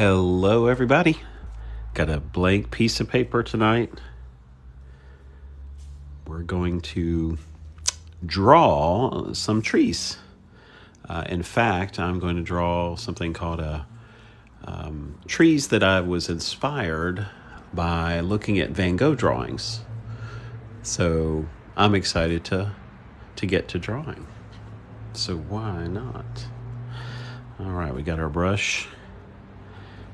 Hello, everybody. Got a blank piece of paper tonight. We're going to draw some trees. In fact, I'm going to draw something called trees that I was inspired by looking at Van Gogh drawings. So I'm excited to get to drawing. So why not? All right, we got our brush.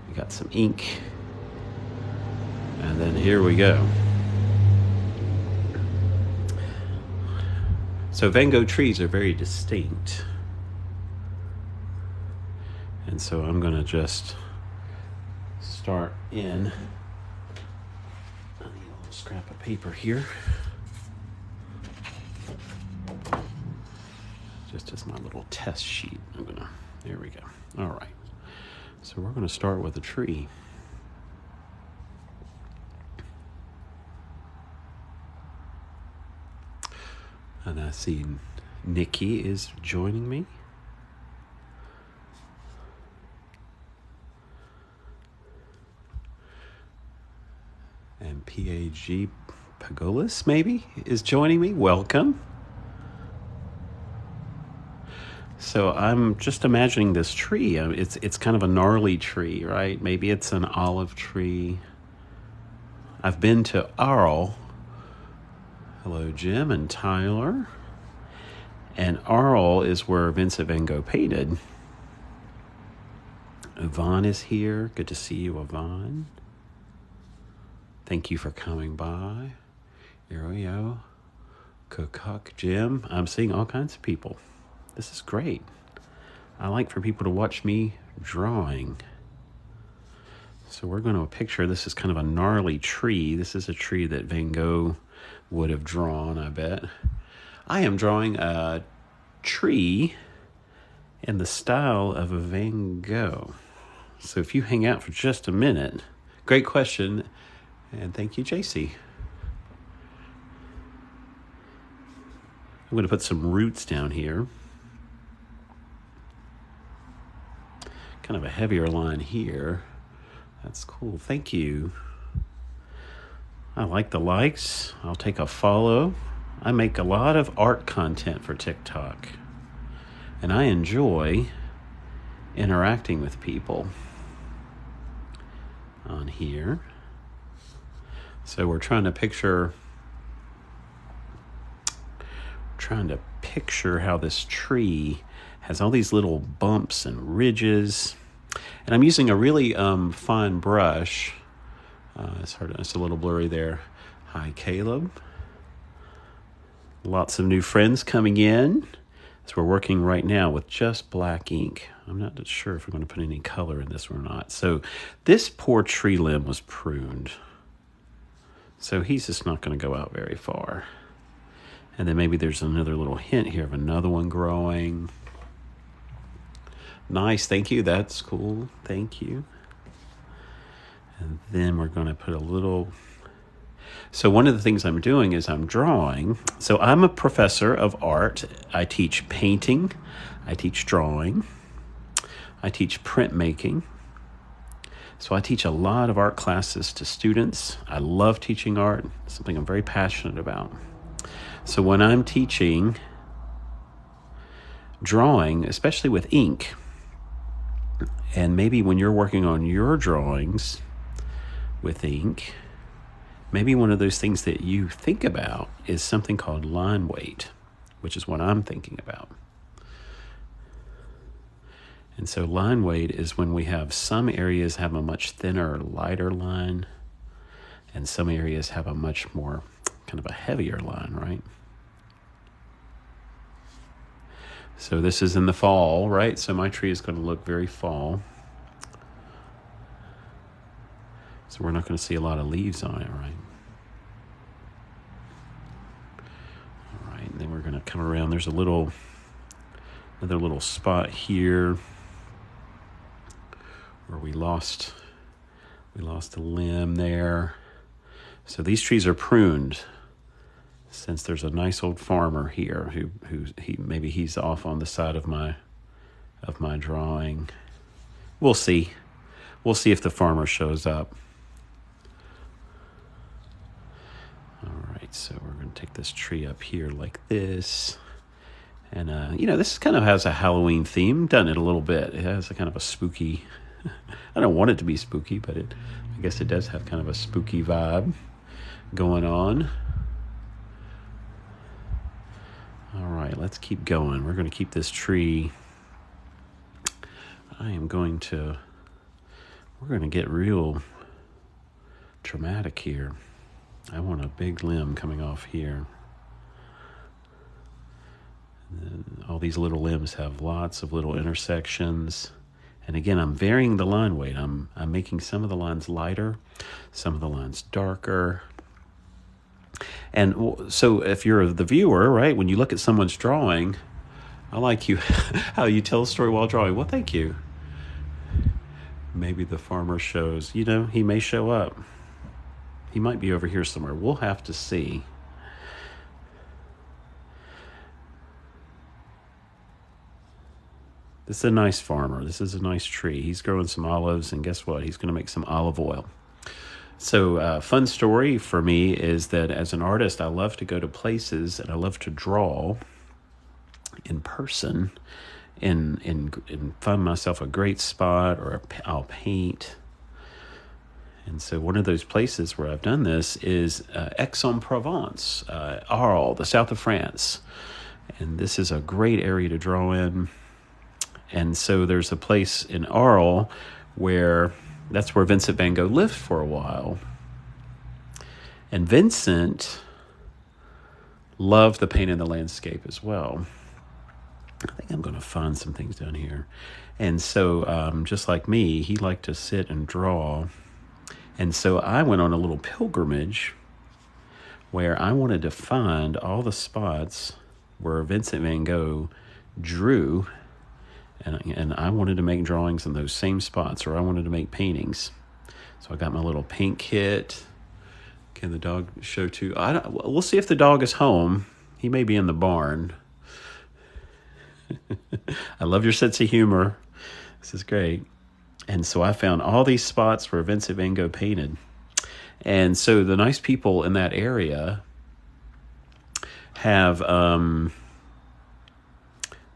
We got some ink. And then here we go. So Van Gogh trees are very distinct. And so I'm going to just start in. I need a little scrap of paper here. Just as my little test sheet. There we go. All right. So we're going to start with a tree. And I see Nikki is joining me. And PAG Pagolis maybe is joining me. Welcome. So I'm just imagining this tree. It's kind of a gnarly tree, right? Maybe it's an olive tree. I've been to Arles. Hello, Jim and Tyler. And Arles is where Vincent Van Gogh painted. Yvonne is here. Good to see you, Yvonne. Thank you for coming by. Yo, Cook, Jim. I'm seeing all kinds of people. This is great. I like for people to watch me drawing. So we're going to picture this is kind of a gnarly tree. This is a tree that Van Gogh would have drawn, I bet. I am drawing a tree in the style of a Van Gogh. So if you hang out for just a minute, great question, and thank you, JC. I'm going to put some roots down here. Kind of a heavier line here. That's cool. Thank you. I like the likes. I'll take a follow. I make a lot of art content for TikTok. And I enjoy interacting with people on here. So we're trying to picture how this tree has all these little bumps and ridges. And I'm using a really fine brush. It's a little blurry there. Hi, Caleb. Lots of new friends coming in. So we're working right now with just black ink. I'm not sure if we're going to put any color in this or not. So this poor tree limb was pruned. So he's just not going to go out very far. And then maybe there's another little hint here of another one growing. Nice, thank you. That's cool. Thank you. And then we're going to put a little... So one of the things I'm doing is I'm drawing. So I'm a professor of art. I teach painting. I teach drawing. I teach printmaking. So I teach a lot of art classes to students. I love teaching art. It's something I'm very passionate about. So when I'm teaching drawing, especially with ink, and maybe when you're working on your drawings with ink, maybe one of those things that you think about is something called line weight, which is what I'm thinking about. And so line weight is when we have some areas have a much thinner, lighter line, and some areas have a much more kind of a heavier line, right? So this is in the fall, right? So my tree is going to look very fall. So we're not going to see a lot of leaves on it, right? All right, and then we're going to come around. There's another little spot here where we lost a limb there. So these trees are pruned. Since there's a nice old farmer here who maybe he's off on the side of my drawing. We'll see We'll see if the farmer shows up. All right, so we're going to take this tree up here like this. And, this kind of has a Halloween theme, doesn't it, a little bit? It has a kind of a spooky, I don't want it to be spooky, but I guess it does have kind of a spooky vibe going on. All right, let's keep going. We're going to keep this tree. We're going to get real dramatic here. I want a big limb coming off here. And all these little limbs have lots of little intersections. And again, I'm varying the line weight. I'm making some of the lines lighter, some of the lines darker. And so if you're the viewer, right, when you look at someone's drawing, I like how you tell a story while drawing. Well, thank you. Maybe the farmer shows, he may show up. He might be over here somewhere. We'll have to see. This is a nice farmer. This is a nice tree. He's growing some olives, and guess what? He's going to make some olive oil. So fun story for me is that as an artist, I love to go to places and I love to draw in person and find myself a great spot, or I'll paint. And so one of those places where I've done this is Aix-en-Provence, Arles, the south of France. And this is a great area to draw in. And so there's a place in Arles that's where Vincent Van Gogh lived for a while. And Vincent loved the paint and the landscape as well. I think I'm going to find some things down here. And so just like me, he liked to sit and draw. And so I went on a little pilgrimage where I wanted to find all the spots where Vincent Van Gogh drew, and I wanted to make drawings in those same spots, or I wanted to make paintings. So I got my little paint kit. Can the dog show too? We'll see if the dog is home. He may be in the barn. I love your sense of humor. This is great. And so I found all these spots where Vincent Van Gogh painted. And so the nice people in that area have,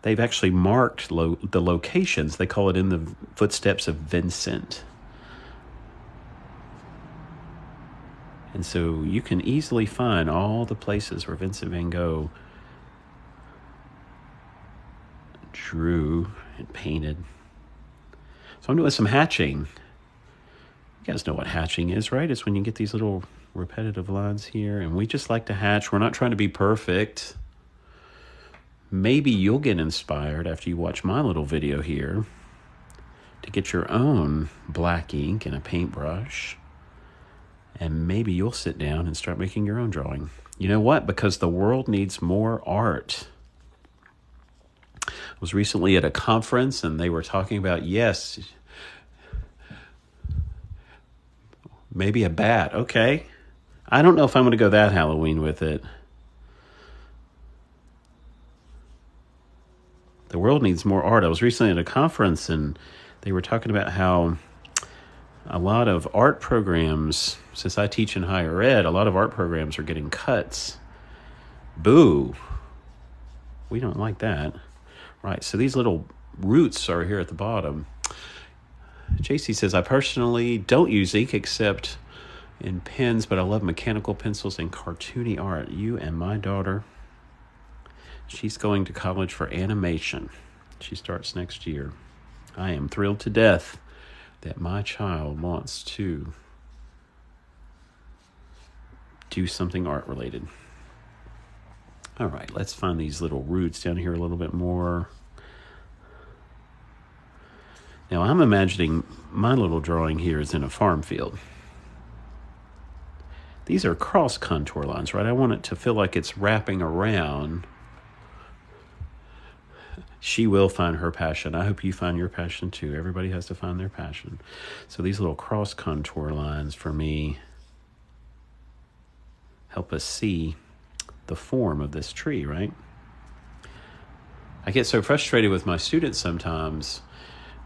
they've actually marked the locations. They call it In the Footsteps of Vincent. And so you can easily find all the places where Vincent Van Gogh drew and painted. So I'm doing some hatching. You guys know what hatching is, right? It's when you get these little repetitive lines here, and we just like to hatch. We're not trying to be perfect. Maybe you'll get inspired after you watch my little video here to get your own black ink and a paintbrush, and maybe you'll sit down and start making your own drawing. You know what? Because the world needs more art. I was recently at a conference, and they were talking about, yes, maybe a bat. Okay. I don't know if I'm going to go that Halloween with it. The world needs more art. I was recently at a conference, and they were talking about how a lot of art programs, since I teach in higher ed, a lot of art programs are getting cuts. Boo. We don't like that. Right, so these little roots are here at the bottom. JC says, I personally don't use ink except in pens, but I love mechanical pencils and cartoony art. You and my daughter, she's going to college for animation. She starts next year. I am thrilled to death that my child wants to do something art related. All right, let's find these little roots down here a little bit more. Now, I'm imagining my little drawing here is in a farm field. These are cross contour lines, right? I want it to feel like it's wrapping around. She will find her passion. I hope you find your passion too. Everybody has to find their passion. So these little cross contour lines for me help us see the form of this tree, right? I get so frustrated with my students sometimes.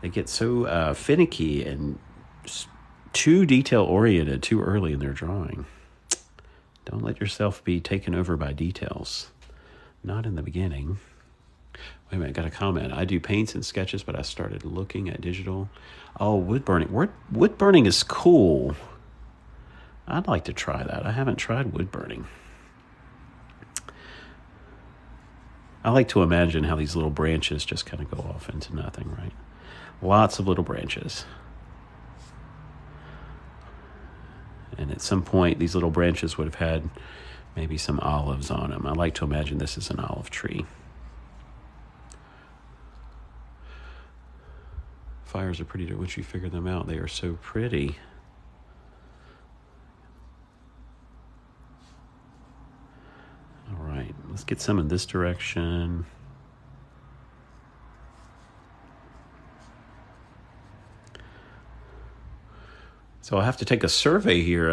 They get so finicky and too detail-oriented too early in their drawing. Don't let yourself be taken over by details. Not in the beginning. Wait a minute, got a comment. I do paints and sketches, but I started looking at digital. Oh, wood burning. Wood burning is cool. I'd like to try that. I haven't tried wood burning. I like to imagine how these little branches just kind of go off into nothing, right? Lots of little branches. And at some point, these little branches would have had maybe some olives on them. I like to imagine this is an olive tree. Fires are pretty, once you figure them out, they are so pretty. All right, let's get some in this direction. So I'll have to take a survey here.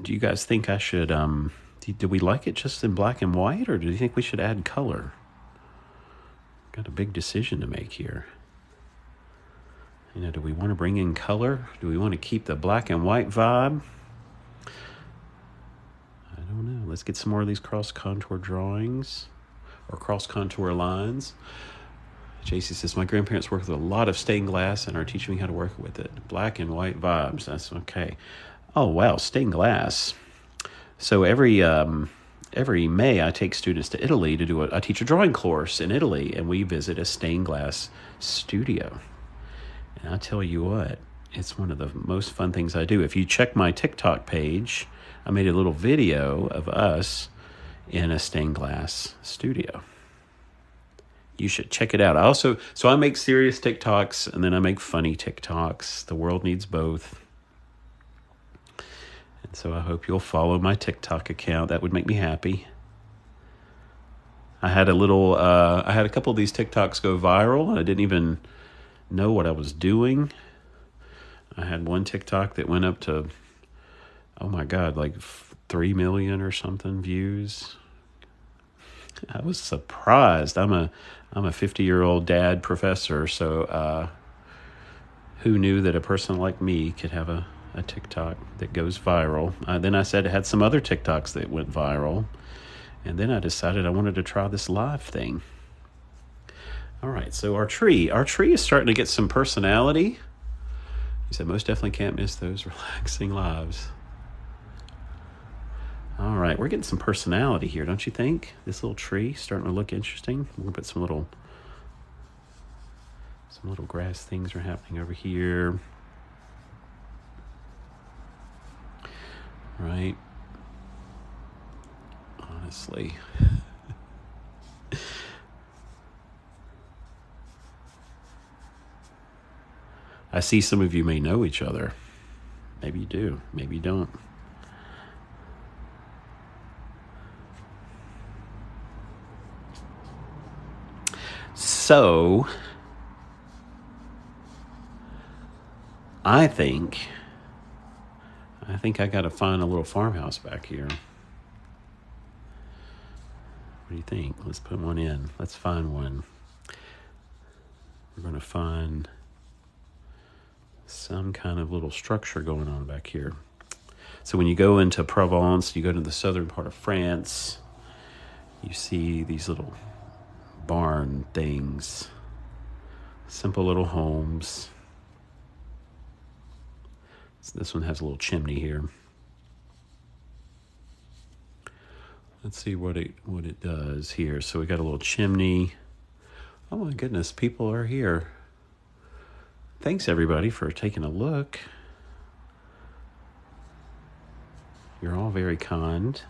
Do you guys think I should, do we like it just in black and white, or do you think we should add color? Got a big decision to make here. You know, do we want to bring in color? Do we want to keep the black and white vibe? I don't know. Let's get some more of these cross-contour drawings or cross-contour lines. JC says, my grandparents worked with a lot of stained glass and are teaching me how to work with it. Black and white vibes. That's okay. Oh, wow. Stained glass. So every May, I take students to Italy to I teach a drawing course in Italy, and we visit a stained glass studio. And I tell you what, it's one of the most fun things I do. If you check my TikTok page, I made a little video of us in a stained glass studio. You should check it out. So I make serious TikToks, and then I make funny TikToks. The world needs both. And so I hope you'll follow my TikTok account. That would make me happy. I had a couple of these TikToks go viral, and I didn't even know what I was doing. I had one TikTok that went up to, oh my God, like 3 million or something views. I was surprised. I'm a 50-year-old dad professor, so who knew that a person like me could have a TikTok that goes viral? Then I said I had some other TikToks that went viral, and then I decided I wanted to try this live thing. All right, so our tree is starting to get some personality. He said most definitely can't miss those relaxing lives. All right, we're getting some personality here, don't you think? This little tree starting to look interesting. We're gonna put some little grass things are happening over here. Right. Honestly. I see some of you may know each other. Maybe you do, maybe you don't. So, I think I got to find a little farmhouse back here. What do you think? Let's put one in. Let's find one. We're going to find some kind of little structure going on back here. So when you go into Provence, you go to the southern part of France, you see these little barn things, simple little homes. So this one has a little chimney here. Let's see what it does here. So we got a little chimney. Oh my goodness, people are here. Thanks everybody for taking a look. You're all very kind,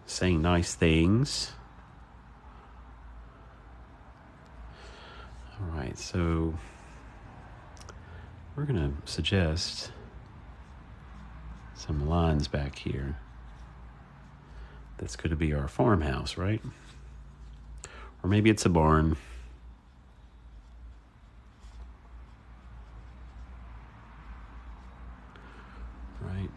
saying nice things. All right, so we're going to suggest some lines back here. That's going to be our farmhouse, right? Or maybe it's a barn. Right.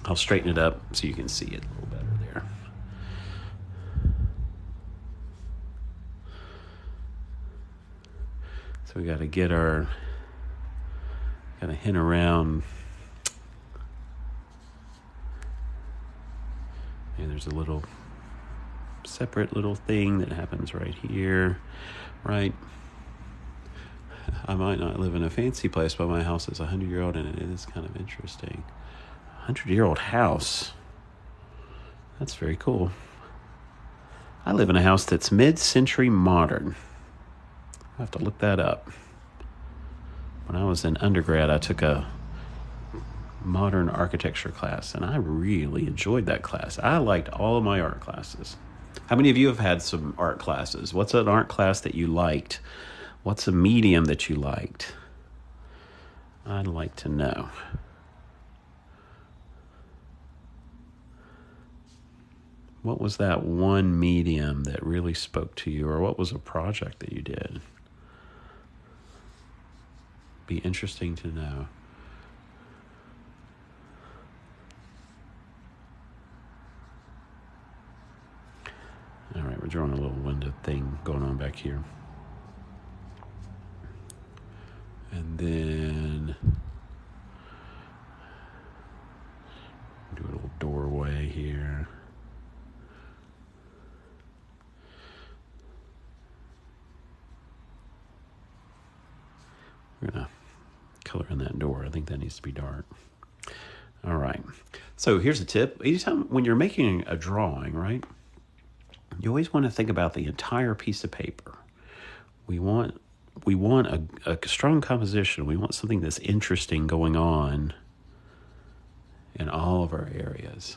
I'll straighten it up so you can see it a little better there. So So we got to hint around. And there's a little separate little thing that happens right here, right? I might not live in a fancy place, but my house is 100-year-old, and it is kind of interesting. 100-year-old house. That's very cool. I live in a house that's mid-century modern. I have to look that up. When I was in undergrad, I took a modern architecture class, and I really enjoyed that class. I liked all of my art classes. How many of you have had some art classes? What's an art class that you liked? What's a medium that you liked? I'd like to know. What was that one medium that really spoke to you, or what was a project that you did? Be interesting to know. All right, we're drawing a little window thing going on back here. And then do a little doorway here. We're going to color in that door. I think that needs to be dark. All right. So here's a tip. Anytime when you're making a drawing, right, you always want to think about the entire piece of paper. We want a strong composition. We want something that's interesting going on in all of our areas.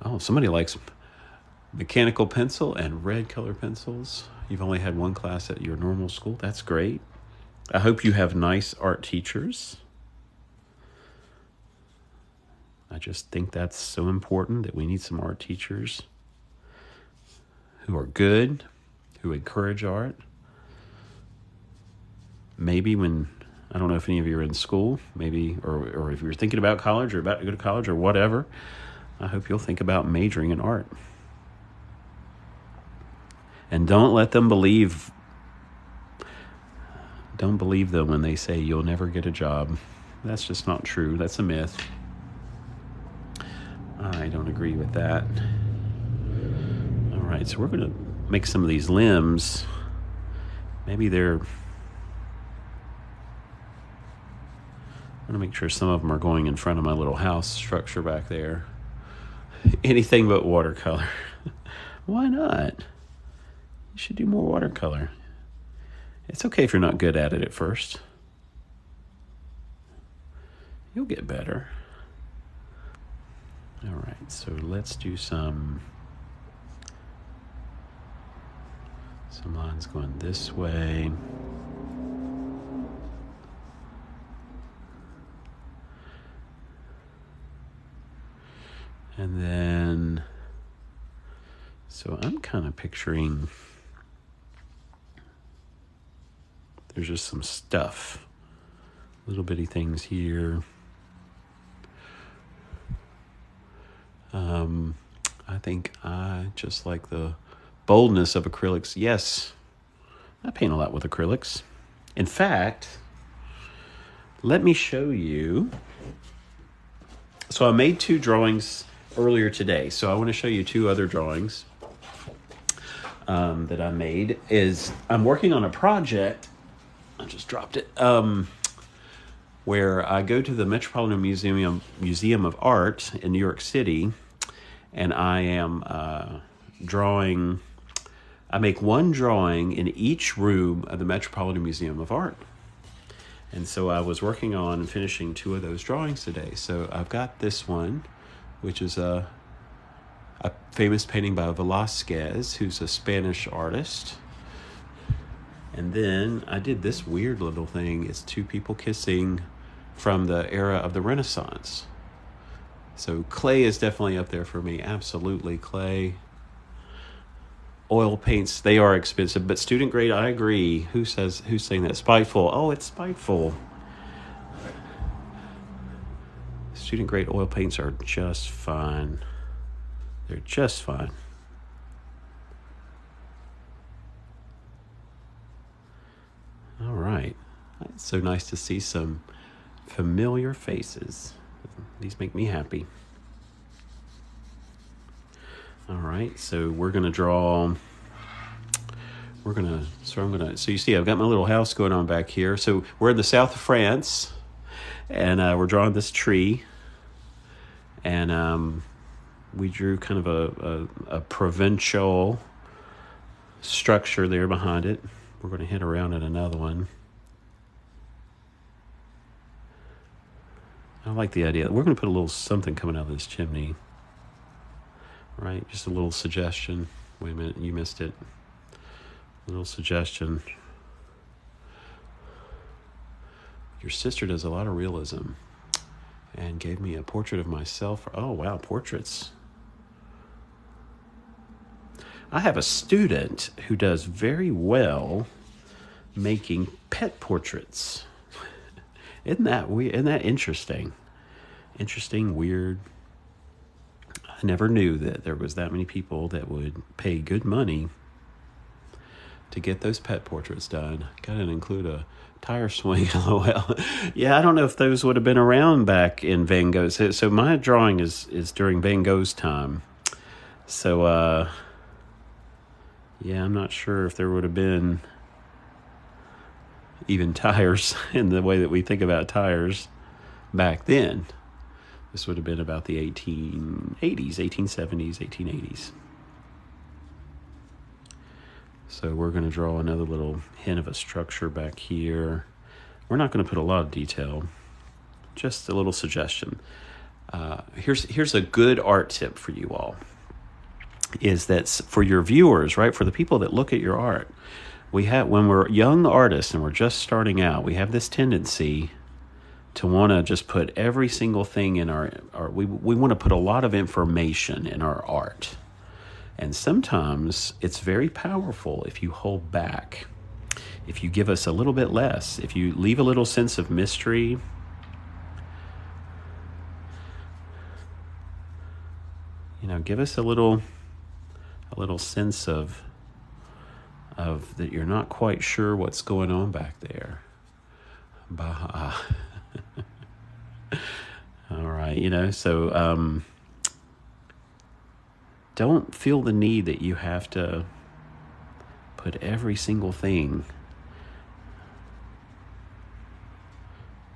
Oh, somebody likes mechanical pencil and red color pencils. You've only had one class at your normal school. That's great. I hope you have nice art teachers. I just think that's so important that we need some art teachers who are good, who encourage art. Maybe when, I don't know if any of you are in school, maybe, or if you're thinking about college or about to go to college or whatever, I hope you'll think about majoring in art. And don't believe them when they say you'll never get a job. That's just not true. That's a myth. I don't agree with that. All right, so we're going to make some of these limbs. Maybe I'm going to make sure some of them are going in front of my little house structure back there. Anything but watercolor. Why not? You should do more watercolor. It's okay if you're not good at it at first. You'll get better. All right, so let's do some lines going this way. And then, so I'm kind of picturing there's just some stuff, little bitty things here. I think I just like the boldness of acrylics. Yes, I paint a lot with acrylics. In fact, let me show you. So I made 2 drawings earlier today. So I want to show you 2 other drawings that I made. I'm working on a project. I just dropped it. Where I go to the Metropolitan Museum of Art in New York City, and I am drawing. I make one drawing in each room of the Metropolitan Museum of Art. And so I was working on and finishing 2 of those drawings today. So I've got this one, which is a famous painting by Velázquez, who's a Spanish artist. And then I did this weird little thing. It's 2 people kissing from the era of the Renaissance. So clay is definitely up there for me. Absolutely, clay. Oil paints, they are expensive, but student grade, I agree. Who's saying that? Spiteful. Oh, it's spiteful. Student grade oil paints are just fine. They're just fine. All It's so nice to see some familiar faces. These make me happy. All right, so we're going to draw... So you see, I've got my little house going on back here. So we're in the south of France, and we're drawing this tree. And we drew kind of a provincial structure there behind it. We're going to hit around at another one. I like the idea. We're going to put a little something coming out of this chimney. Right? Just a little suggestion. Wait a minute, you missed it. A little suggestion. Your sister does a lot of realism and gave me a portrait of myself. Oh, wow, portraits. I have a student who does very well making pet portraits. Isn't that weird? Isn't that interesting? Interesting, weird. I never knew that there was that many people that would pay good money to get those pet portraits done. Got to include a tire swing. Well, yeah, I don't know if those would have been around back in Van Gogh. So my drawing is during Van Gogh's time. So, yeah, I'm not sure if there would have been even tires in the way that we think about tires back then. This would have been about the 1880s, 1870s, 1880s. So we're going to draw another little hint of a structure back here. We're not going to put a lot of detail, just a little suggestion. Here's a good art tip for you all, is that for your viewers, right, for the people that look at your art, when we're young artists and we're just starting out, we have this tendency to want to just put every single thing in our we want to put a lot of information in our art. And sometimes it's very powerful if you hold back, if you give us a little bit less, if you leave a little sense of mystery. Give us a little sense of that you're not quite sure what's going on back there. Bah. All right, so don't feel the need that you have to put every single thing.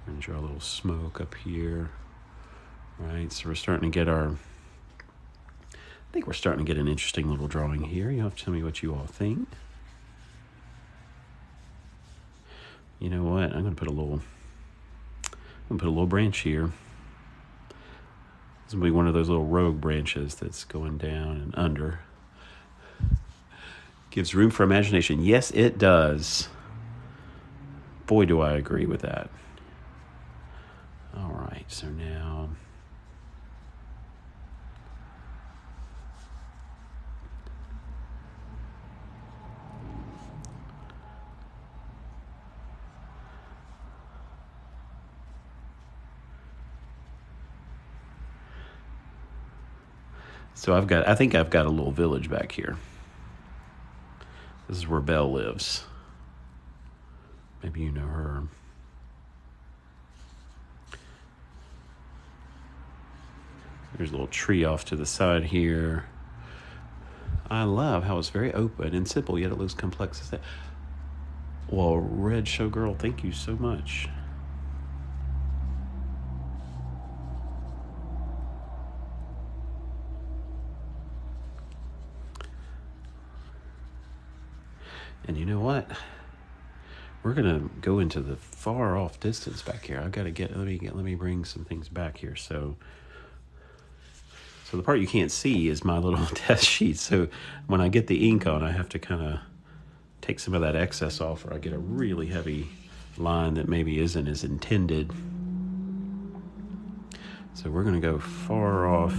I'm going to draw a little smoke up here. Right, so we're starting to get I think we're starting to get an interesting little drawing here. You'll have to tell me what you all think. You know what? I'm going to put a little branch here. This will be one of those little rogue branches that's going down and under. Gives room for imagination. Yes, it does. Boy, do I agree with that. All right, so now... So I think I've got a little village back here. This is where Belle lives. Maybe you know her. There's a little tree off to the side here. I love how it's very open and simple, yet it looks complex as that. Well, Red Showgirl, thank you so much. And you know what? We're gonna go into the far off distance back here. I've got to let me bring some things back here. So the part you can't see is my little test sheet. So when I get the ink on, I have to kind of take some of that excess off, or I get a really heavy line that maybe isn't as intended. So we're gonna go far off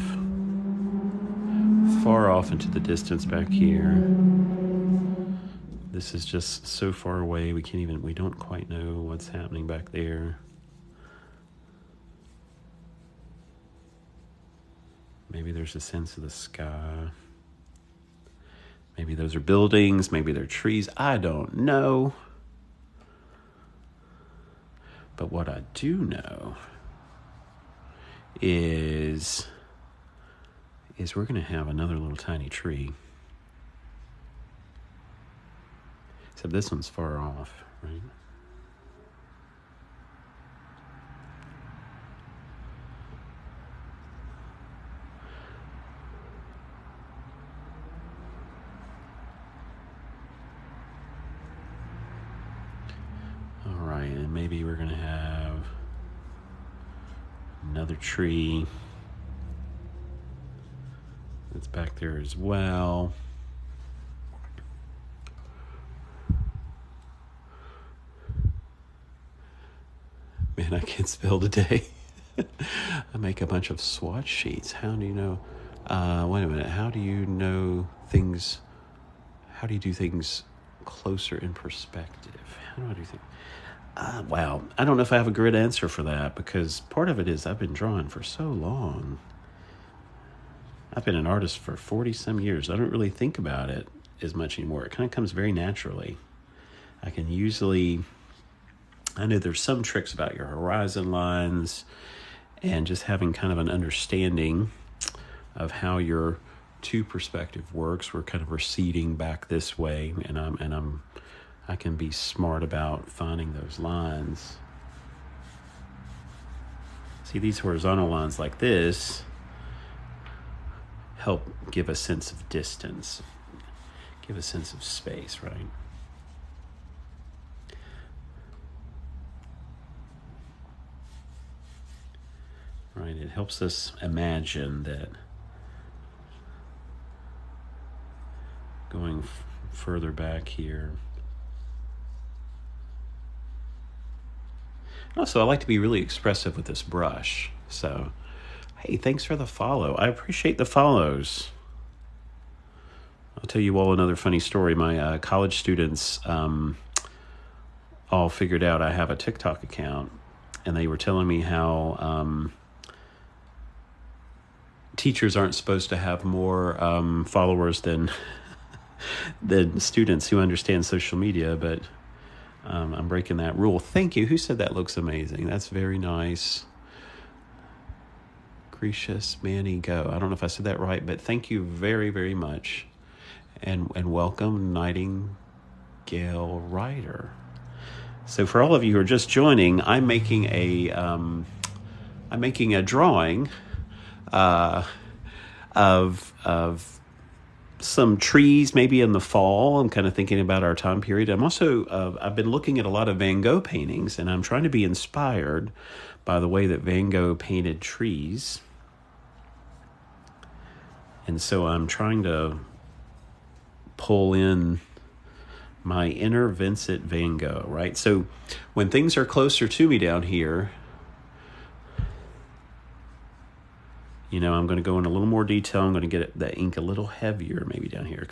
into the distance back here. This is just so far away, we don't quite know what's happening back there. Maybe there's a sense of the sky. Maybe those are buildings, maybe they're trees, I don't know. But what I do know is we're going to have another little tiny tree. Except this one's far off, right? All right, and maybe we're going to have another tree that's back there as well. Man, I can't spell today. I make a bunch of swatch sheets. How do you know? Wait a minute. How do you know things? How do you do things closer in perspective? How do I do things? Wow. I don't know if I have a good answer for that, because part of it is I've been drawing for so long. I've been an artist for 40 some years. I don't really think about it as much anymore. It kind of comes very naturally. I know there's some tricks about your horizon lines and just having kind of an understanding of how your two perspective works. We're kind of receding back this way, and I can be smart about finding those lines. See, these horizontal lines like this help give a sense of distance, give a sense of space, right? Right, it helps us imagine that going further back here. Also, I like to be really expressive with this brush. So, hey, thanks for the follow. I appreciate the follows. I'll tell you all another funny story. My college students all figured out I have a TikTok account, and they were telling me how teachers aren't supposed to have more followers than students who understand social media, but I'm breaking that rule. Thank you. Who said that looks amazing? That's very nice. Gracious Manny Go. I don't know if I said that right, but thank you very, very much. And welcome, Nightingale Rider. So for all of you who are just joining, I'm making a drawing of some trees, maybe in the fall. I'm kind of thinking about our time period. I'm also I've been looking at a lot of Van Gogh paintings, and I'm trying to be inspired by the way that Van Gogh painted trees. And so I'm trying to pull in my inner Vincent Van Gogh, right? So when things are closer to me down here, I'm going to go in a little more detail. I'm going to get the ink a little heavier maybe down here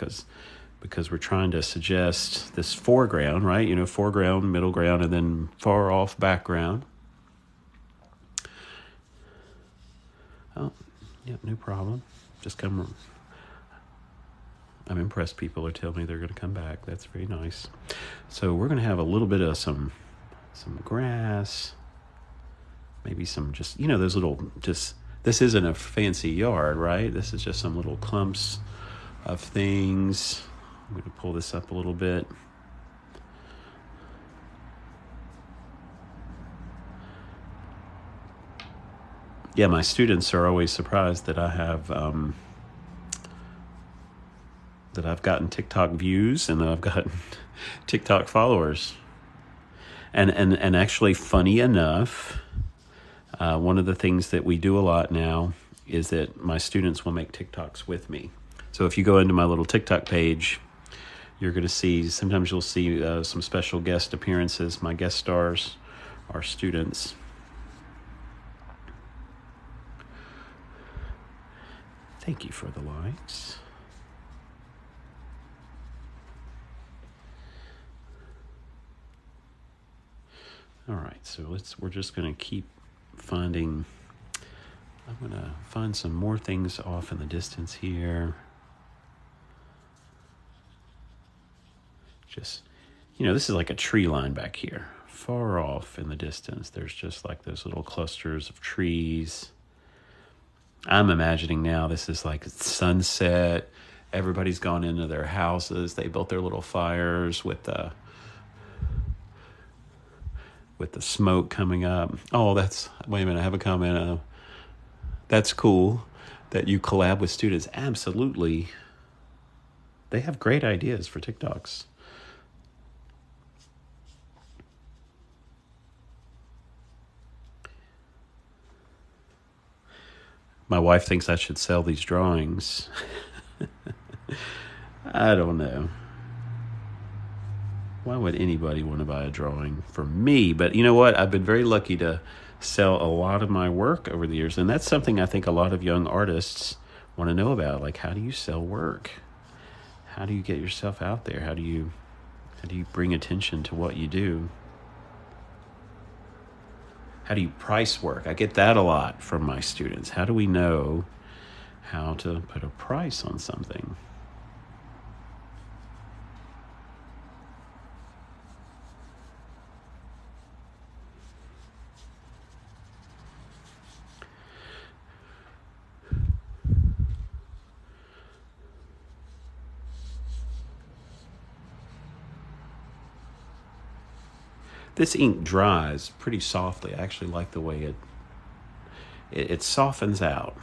because we're trying to suggest this foreground, right? Foreground, middle ground, and then far off background. Oh, yeah, no problem. Just come. I'm impressed. People are telling me they're going to come back. That's very nice. So we're going to have a little bit of some grass, maybe some just, those little just. This isn't a fancy yard, right? This is just some little clumps of things. I'm going to pull this up a little bit. Yeah, my students are always surprised that I have that I've gotten TikTok views and that I've gotten TikTok followers. And actually, funny enough, one of the things that we do a lot now is that my students will make TikToks with me. So if you go into my little TikTok page, you're going to see, sometimes you'll see some special guest appearances. My guest stars are students. Thank you for the likes. All right, so we're just going to keep finding. I'm going to find some more things off in the distance here. Just, this is like a tree line back here. far off in the distance, there's just like those little clusters of trees. I'm imagining now this is like sunset. Everybody's gone into their houses. They built their little fires with the smoke coming up. Oh, wait a minute, I have a comment. That's cool that you collab with students. Absolutely. They have great ideas for TikToks. My wife thinks I should sell these drawings. I don't know. Why would anybody want to buy a drawing from me? But you know what? I've been very lucky to sell a lot of my work over the years. And that's something I think a lot of young artists want to know about. Like, how do you sell work? How do you get yourself out there? How do you bring attention to what you do? How do you price work? I get that a lot from my students. How do we know how to put a price on something? This ink dries pretty softly. I actually like the way it softens out.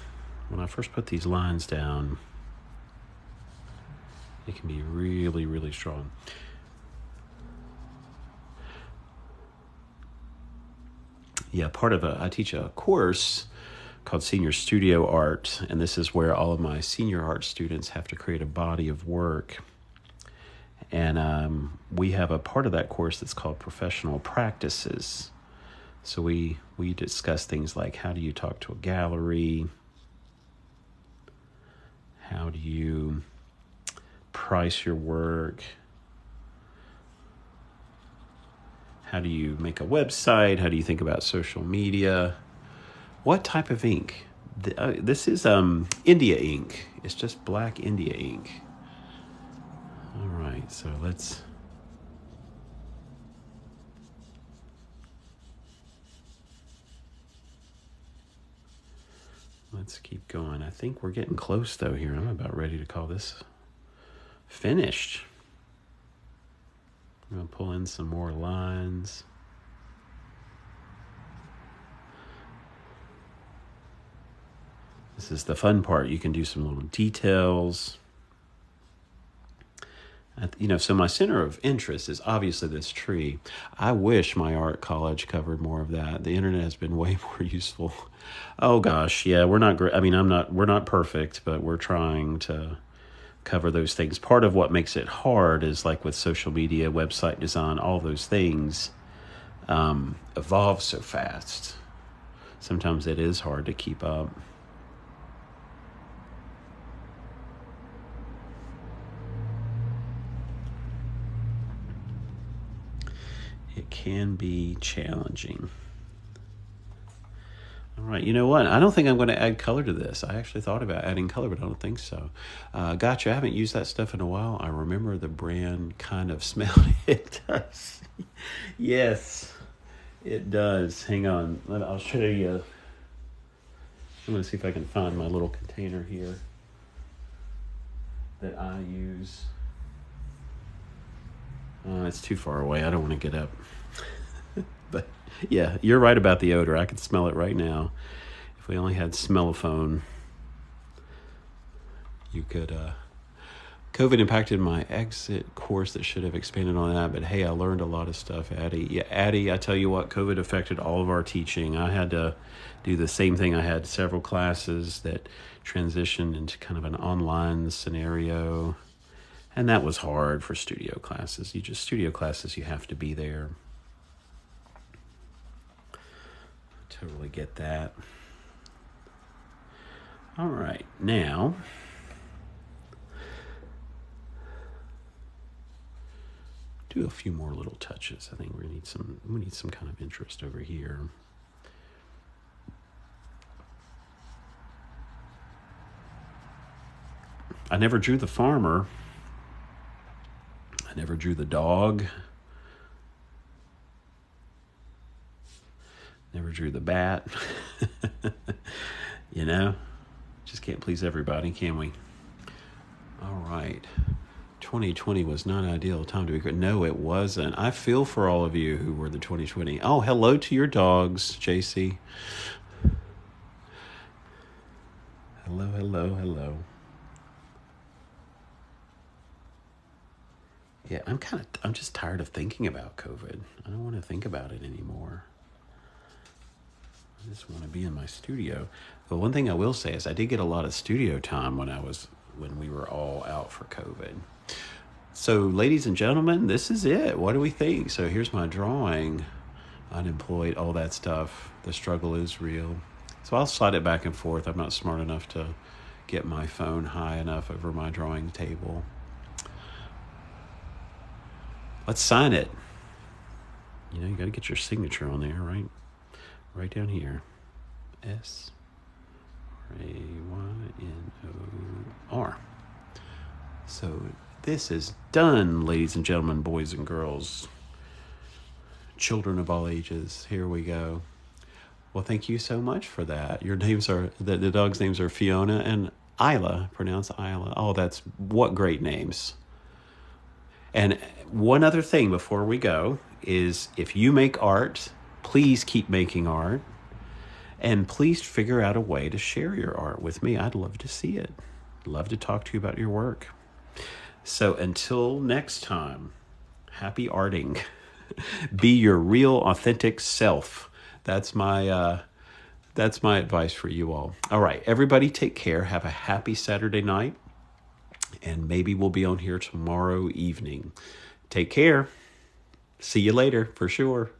When I first put these lines down, it can be really, really strong. Yeah, I teach a course called Senior Studio Art, and this is where all of my senior art students have to create a body of work. And we have a part of that course that's called Professional Practices. So we discuss things like, how do you talk to a gallery? How do you price your work? How do you make a website? How do you think about social media? What type of ink? This is India ink. It's just black India ink. All right, so let's keep going. I think we're getting close though here. I'm about ready to call this finished. I'm going to pull in some more lines. This is the fun part. You can do some little details. So my center of interest is obviously this tree. I wish my art college covered more of that. The internet has been way more useful. Oh gosh, yeah, we're not great. We're not perfect, but we're trying to cover those things. Part of what makes it hard is like with social media, website design, all those things evolve so fast. Sometimes it is hard to keep up. It can be challenging. All right, you know what? I don't think I'm going to add color to this. I actually thought about adding color, but I don't think so. Gotcha. I haven't used that stuff in a while. I remember the brand kind of smelled. It does. Yes, it does. Hang on. I'll show you. I'm going to see if I can find my little container here that I use. It's too far away. I don't want to get up. But yeah, you're right about the odor. I can smell it right now. If we only had smellophone, you could... COVID impacted my exit course that should have expanded on that. But hey, I learned a lot of stuff, Addie. Yeah, Addie, I tell you what, COVID affected all of our teaching. I had to do the same thing. I had several classes that transitioned into kind of an online scenario. And that was hard for studio classes. Studio classes, you have to be there. Totally get that. All right, now do a few more little touches. I think we need some kind of interest over here. I never drew the farmer. I never drew the dog. Never drew the bat. You know, just can't please everybody, can we? All right. 2020 was not an ideal time to be great. No, it wasn't. I feel for all of you who were the 2020. Oh, hello to your dogs, JC. Hello, hello, hello. Yeah, I'm just tired of thinking about COVID. I don't want to think about it anymore. I just want to be in my studio. But one thing I will say is I did get a lot of studio time when we were all out for COVID. So, ladies and gentlemen, this is it. What do we think? So here's my drawing. Unemployed, all that stuff. The struggle is real. So I'll slide it back and forth. I'm not smart enough to get my phone high enough over my drawing table. Let's sign it. You know, you got to get your signature on there, right? Right down here. SRAYNOR. So this is done, ladies and gentlemen, boys and girls, children of all ages. Here we go. Well, thank you so much for that. Your names are, the dogs' names are Fiona and Isla, pronounced Isla. Oh, what great names. And one other thing before we go is if you make art, please keep making art. And please figure out a way to share your art with me. I'd love to see it. Love to talk to you about your work. So until next time, happy arting. Be your real, authentic self. That's my advice for you all. All right, everybody take care. Have a happy Saturday night. And maybe we'll be on here tomorrow evening. Take care. See you later, for sure.